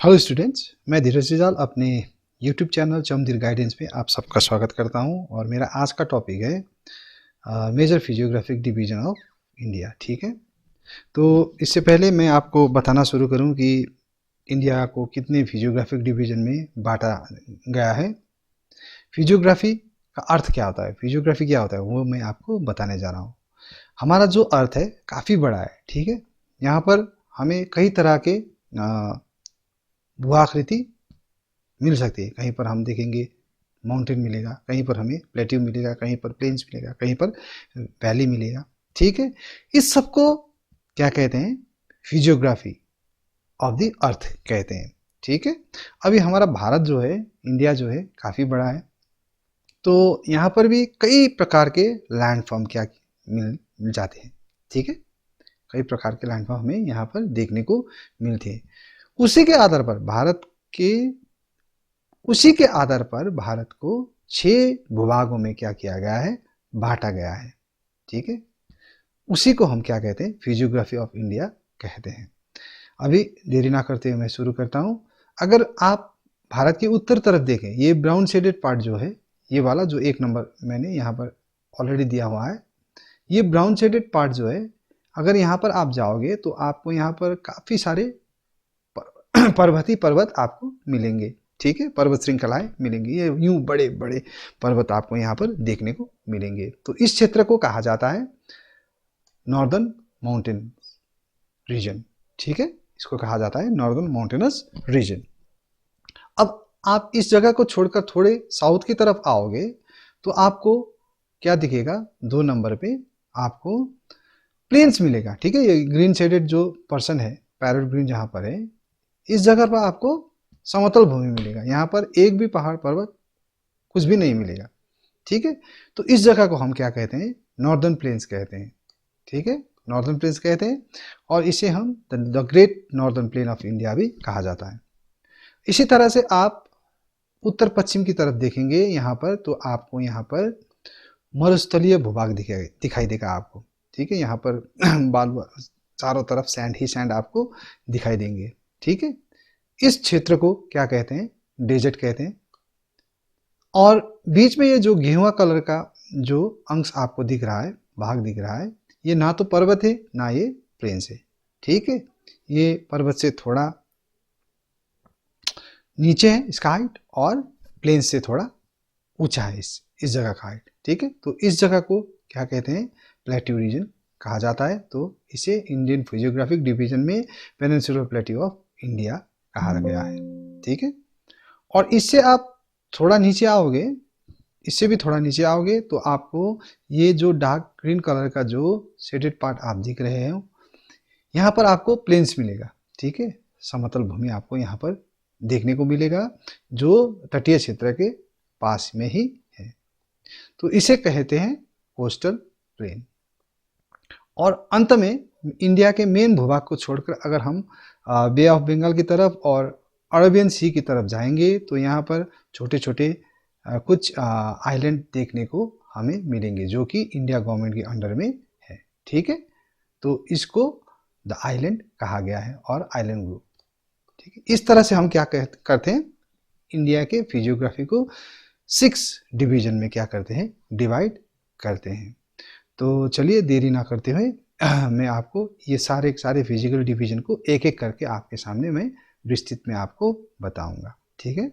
Hello students, मैं धीरज जिजाल अपने YouTube channel चमदीर guidance में आप सबका स्वागत करता हूं। और मेरा आज का टॉपिक है major physiographic division of India. ठीक है, तो इससे पहले मैं आपको बताना शुरू करूं कि इंडिया को कितने फिजियोग्राफिक डिवीजन में बांटा गया है। फिजियोग्राफी का अर्थ क्या होता है, फिजियोग्राफी क्या होता है, वो मैं आपको बताने जा रहा हूँ। हमारा जो अर्थ है काफ़ी बड़ा है। ठीक है, यहाँ पर हमें कई तरह के भूआकृति मिल सकती है। कहीं पर हम देखेंगे माउंटेन मिलेगा, कहीं पर हमें प्लेट्यू मिलेगा, कहीं पर प्लेन्स मिलेगा, कहीं पर वैली मिलेगा। ठीक है, इस सबको क्या कहते हैं, फिजियोग्राफी ऑफ द अर्थ कहते हैं। ठीक है, अभी हमारा भारत जो है, इंडिया जो है, काफ़ी बड़ा है। तो यहाँ पर भी कई प्रकार के लैंडफॉर्म क्या मिल जाते हैं। ठीक है, कई प्रकार के लैंडफॉर्म हमें यहाँ पर देखने को मिलते हैं। उसी के आधार पर भारत को 6 भूभागों में क्या किया गया है, बांटा गया है। ठीक है, उसी को हम क्या कहते हैं, फिजियोग्राफी ऑफ इंडिया कहते हैं। अभी देरी ना करते हुए मैं शुरू करता हूं। अगर आप भारत के उत्तर तरफ देखें, ये ब्राउन शेडेड पार्ट जो है, ये वाला जो 1 नंबर मैंने यहाँ पर ऑलरेडी दिया हुआ है, ये ब्राउन शेडेड पार्ट जो है, अगर यहाँ पर आप जाओगे तो आपको यहाँ पर काफ़ी सारे पर्वतीय पर्वत आपको मिलेंगे। ठीक है, पर्वत श्रृंखलाएं मिलेंगी, ये यूं बड़े बड़े पर्वत आपको यहाँ पर देखने को मिलेंगे। तो इस क्षेत्र को कहा जाता है नॉर्दर्न माउंटेन रीजन। ठीक है, इसको कहा जाता है नॉर्दर्न माउंटेनस रीजन। अब आप इस जगह को छोड़कर थोड़े साउथ की तरफ आओगे तो आपको क्या दिखेगा, 2 नंबर पे आपको प्लेन्स मिलेगा। ठीक है, ये ग्रीन शेडेड जो पर्सन है, पैरेट ग्रीन जहाँ पर है, इस जगह पर आपको समतल भूमि मिलेगा। यहाँ पर एक भी पहाड़ पर्वत कुछ भी नहीं मिलेगा। ठीक है, तो इस जगह को हम क्या कहते हैं, नॉर्दर्न प्लेन्स कहते हैं। ठीक है, नॉर्दर्न प्लेन्स कहते हैं, और इसे हम the great northern plain of India भी कहा जाता है। इसी तरह से आप उत्तर पश्चिम की तरफ देखेंगे यहाँ पर, तो आपको यहाँ पर मरुस्थलीय भूभाग दिखाई देगा आपको। ठीक है, यहाँ पर बालू चारों तरफ सैंड ही सैंड आपको दिखाई देंगे। ठीक है, इस क्षेत्र को क्या कहते हैं, डेजर्ट कहते हैं। और बीच में ये जो गेहुआ कलर का जो अंश आपको दिख रहा है, भाग दिख रहा है, ये ना तो पर्वत है ना ये प्लेन्स है। ठीक है, ये पर्वत से थोड़ा नीचे है इसका हाइट, और प्लेन्स से थोड़ा ऊंचा है इस जगह का हाइट। ठीक है, तो इस जगह को क्या कहते हैं, प्लेट्यू रीजन कहा जाता है। तो इसे इंडियन फिजियोग्राफिक डिवीजन में पेनिनसुलर प्लेट्यू ऑफ इंडिया कहा गया है। ठीक है, और इससे आप थोड़ा नीचे आओगे, इससे भी थोड़ा नीचे आओगे तो आपको ये जो डार्क ग्रीन कलर का जो शेडेड पार्ट आप दिख रहे हो, यहाँ पर आपको प्लेन्स मिलेगा। ठीक है, समतल भूमि आपको यहाँ पर देखने को मिलेगा, जो तटीय क्षेत्र के पास में ही है। तो इसे कहते हैं कोस्टल प्लेन। और अंत में इंडिया के मेन भूभाग को छोड़कर अगर हम बे ऑफ बंगाल की तरफ और अरेबियन सी की तरफ जाएंगे तो यहाँ पर छोटे छोटे कुछ आइलैंड देखने को हमें मिलेंगे, जो कि इंडिया गवर्नमेंट के अंडर में है। ठीक है, तो इसको द आइलैंड कहा गया है, और आइलैंड ग्रुप। ठीक है, इस तरह से हम क्या करते हैं, इंडिया के फिजियोग्राफी को 6 डिवीजन में क्या करते हैं, डिवाइड करते हैं। तो चलिए देरी ना करते हुए मैं आपको ये सारे फिजिकल डिवीजन को एक एक करके आपके सामने मैं विस्तृत में आपको बताऊंगा। ठीक है।